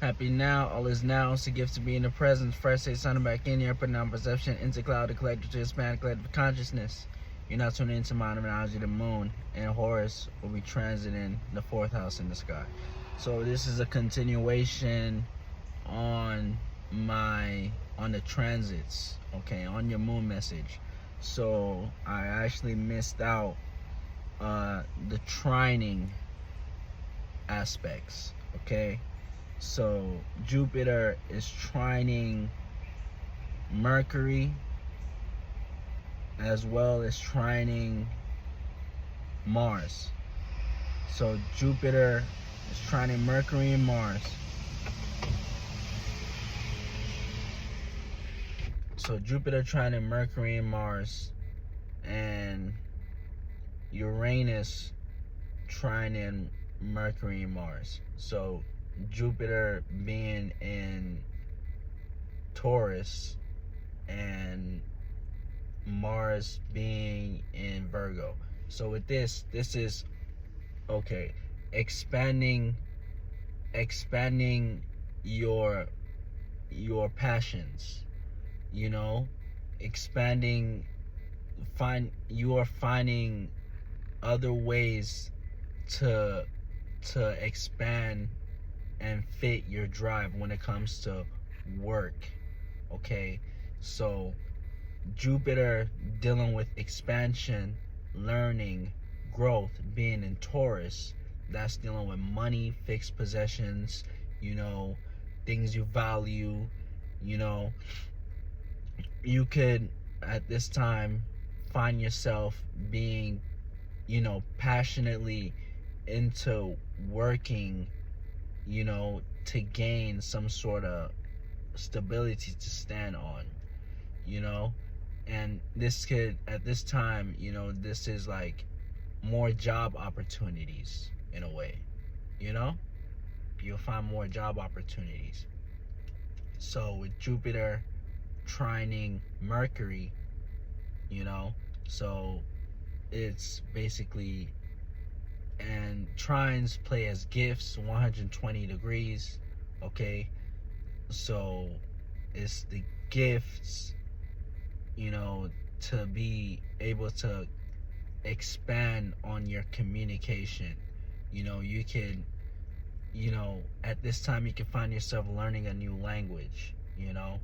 Happy now, all is now. It's a gift to be in the present. Fresh say sounding back in here, putting on perception into cloud to collective to expand collective consciousness. You're not tuning into my numerology, the moon, and Horus will be transiting the fourth house in the sky. So this is a continuation on the transits, okay, on your moon message. So I actually missed out the trining aspects, okay? So Jupiter is trining Mercury as well as trining Mars. So Jupiter is trining Mercury and Mars. So Jupiter trining Mercury and Mars, and Uranus trining Mercury and Mars. So Jupiter being in Taurus and Mars being in Virgo. So with this is okay, expanding your passions, you know, you are finding other ways to expand and fit your drive when it comes to work, okay? So Jupiter dealing with expansion, learning, growth, being in Taurus, that's dealing with money, fixed possessions, you know, things you value, you know. You could at this time find yourself being, you know, passionately into working, you know, to gain some sort of stability to stand on, you know. And this could, at this time, you know, this is like more job opportunities in a way, you know. You'll find more job opportunities. So with Jupiter trining Mercury, you know, so it's basically, and trines play as gifts 120 degrees, okay? So it's the gifts, you know, to be able to expand on your communication. You know, you can, you know, at this time you can find yourself learning a new language, you know,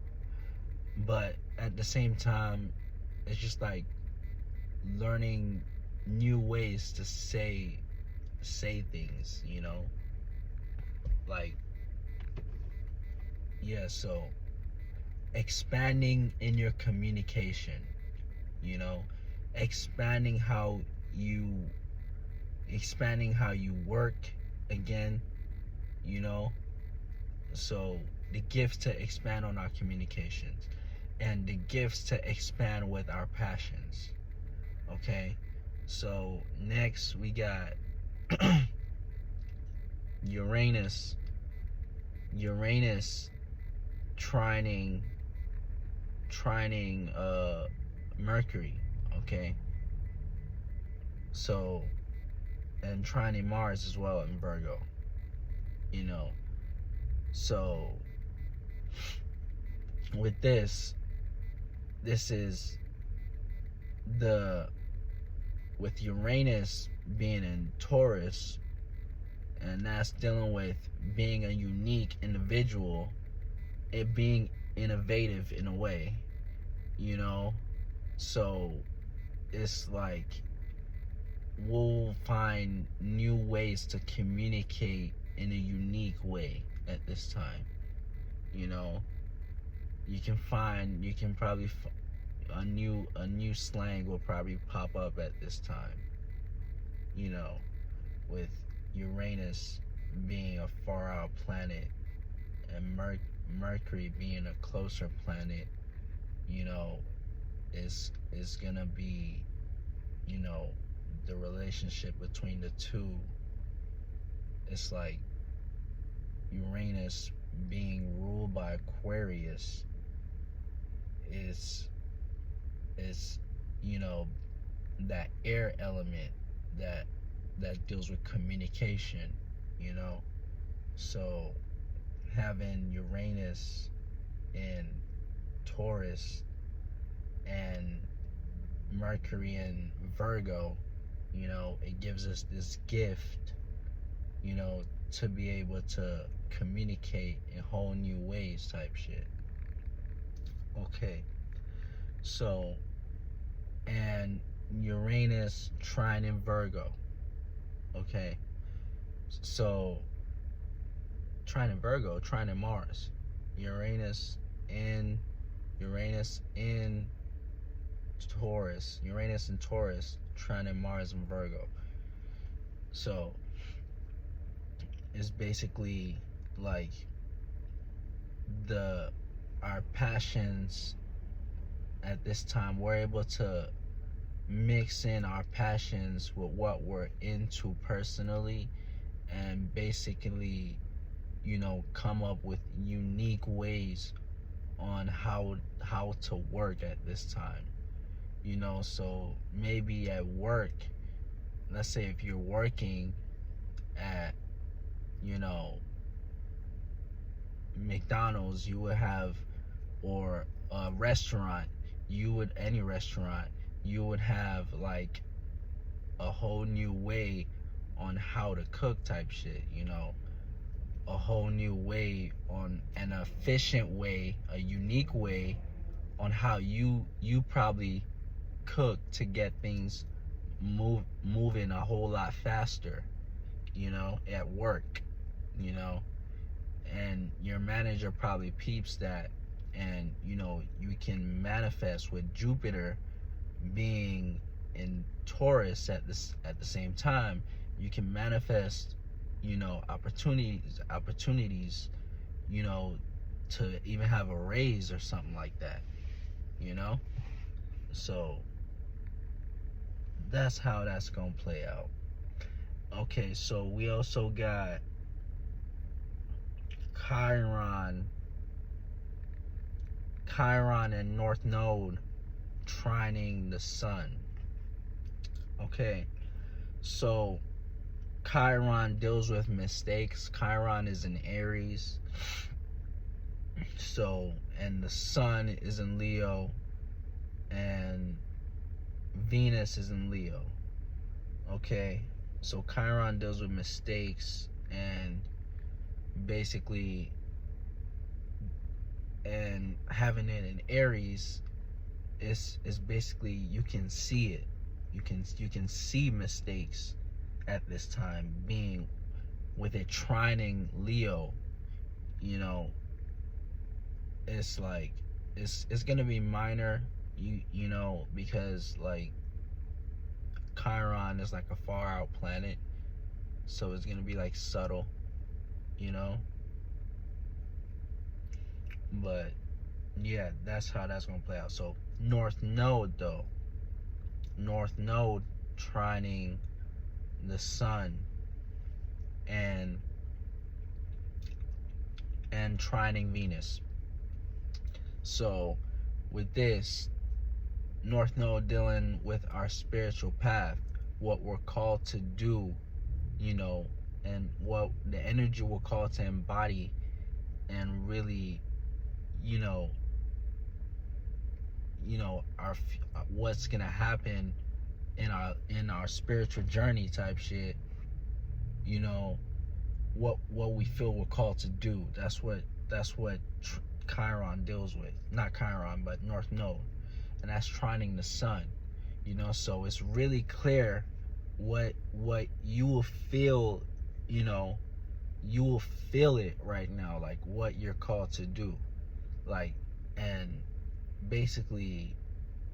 but at the same time it's just like learning new ways to say things, you know, like, yeah. So expanding in your communication, you know, expanding how you work again, you know. So the gifts to expand on our communications, and the gifts to expand with our passions, okay? So next we got Uranus trining Mercury, okay? So, and trining Mars as well in Virgo, you know. So with this is with Uranus being in Taurus, and that's dealing with being a unique individual, it being innovative in a way, you know. So it's like we'll find new ways to communicate in a unique way at this time, you know. You can probably a new slang will probably pop up at this time, you know, with Uranus being a far out planet and Mercury being a closer planet, you know. Is gonna be, you know, the relationship between the two. It's like Uranus being ruled by Aquarius is, you know, that air element that deals with communication, you know. So having Uranus in Taurus and Mercury in Virgo, it gives us this gift, to be able to communicate in whole new ways type shit. Okay, so, and Uranus trine in Virgo. Okay, so trine in Virgo, trine in Mars. Uranus in Taurus. Uranus in Taurus, trine in Mars in Virgo. So it's basically like our passions at this time. We're able to mix in our passions with what we're into personally, and basically, come up with unique ways on how to work at this time. So maybe at work, let's say if you're working at, McDonald's, you would have, or a restaurant, any restaurant, you would have like a whole new way on how to cook type shit, a whole new way, on an efficient way, a unique way on how you probably cook to get things moving a whole lot faster, at work, and your manager probably peeps that, and you can manifest with Jupiter being in Taurus at the same time. You can manifest, opportunities, to even have a raise or something like that, so that's how that's gonna play out. Okay, so we also got Chiron and North Node trining the sun. Okay, so Chiron deals with mistakes. Chiron is in Aries, so, and the sun is in Leo, and Venus is in Leo. Okay, so Chiron deals with mistakes, and basically, and having it in Aries is basically, you can see it. You can see mistakes at this time, being with it trining Leo. It's like it's gonna be minor, because like Chiron is like a far out planet, so it's gonna be like subtle, but yeah, that's how that's gonna play out. So North Node trining the sun, and trining Venus. So with this, North Node dealing with our spiritual path, what we're called to do, and what the energy we're called to embody, and really, our what's gonna happen in our spiritual journey type shit. What we feel we're called to do. That's what Chiron deals with. Not Chiron, but North Node, and that's trining the sun. So it's really clear what you will feel. You will feel it right now, like what you're called to do, like, and basically,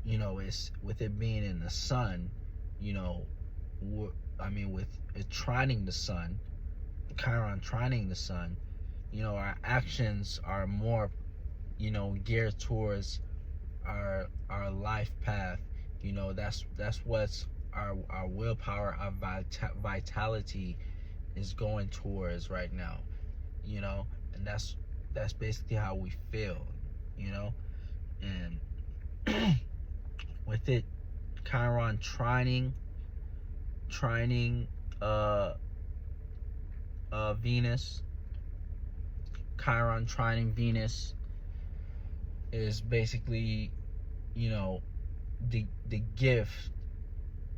it's with it being in the sun, with it trining the sun, Chiron trining the sun, our actions are more, geared towards our life path. That's what's our willpower, our vitality is going towards right now, and that's basically how we feel, and with it, Chiron trining Venus, Chiron trining Venus is basically, you know, the gift.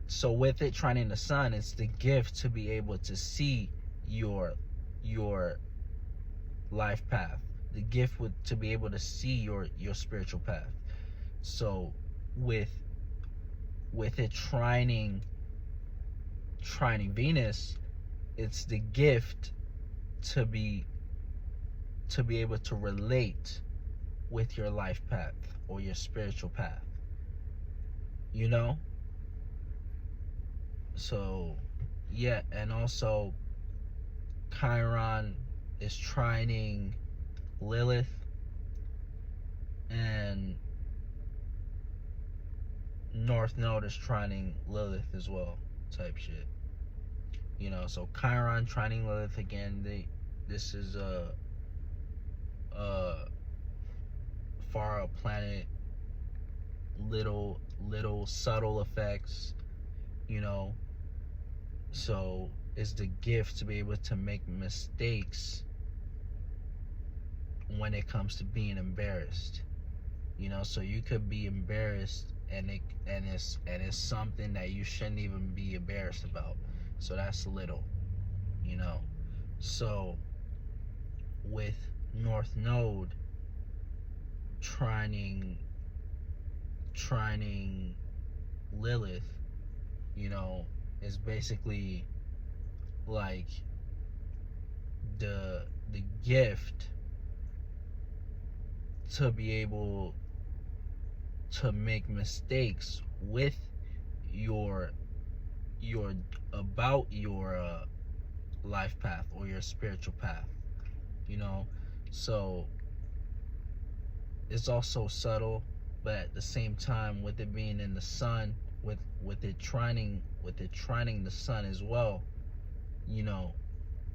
So with it trining the sun, it's the gift to be able to see your life path. The gift to be able to see your spiritual path. So with it trining Venus, it's the gift to be able to relate with your life path or your spiritual path, you know. So yeah, and also Chiron is trining Lilith, and North Node is trining Lilith as well, type shit. You know, so Chiron trining Lilith again. This is a far up planet, little subtle effects, you know. So it's the gift to be able to make mistakes when it comes to being embarrassed, you know. So you could be embarrassed and it's something that you shouldn't even be embarrassed about. So that's little, you know. So with North Node trining Lilith, you know, is basically like the gift to be able to make mistakes with your life path or your spiritual path, you know. So it's also subtle, but at the same time, with it being in the sun, with it trining the sun as well, you know,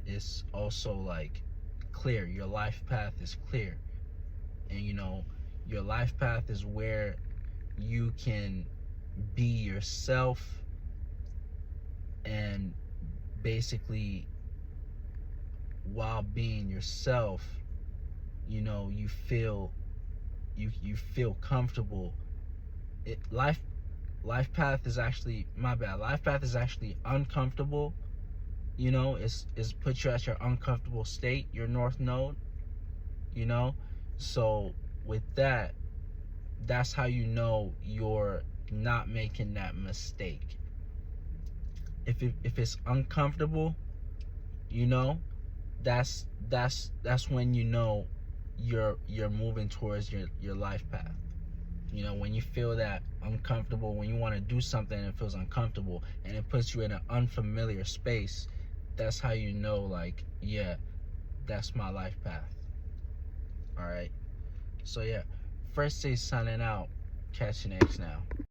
it's also like clear. Your life path is clear, and you know, your life path is where you can be yourself, and basically while being yourself, you know, you feel comfortable. Life path is actually, my bad, life path is actually uncomfortable, you know. It's put you at your uncomfortable state, your North Node, you know. So with that, that's how you know you're not making that mistake. If it's uncomfortable, you know, that's when you know you're moving towards your life path. You know, when you feel that uncomfortable, when you want to do something and it feels uncomfortable and it puts you in an unfamiliar space, that's how you know, like, yeah, that's my life path. All right. So yeah, first day signing out. Catch you next now.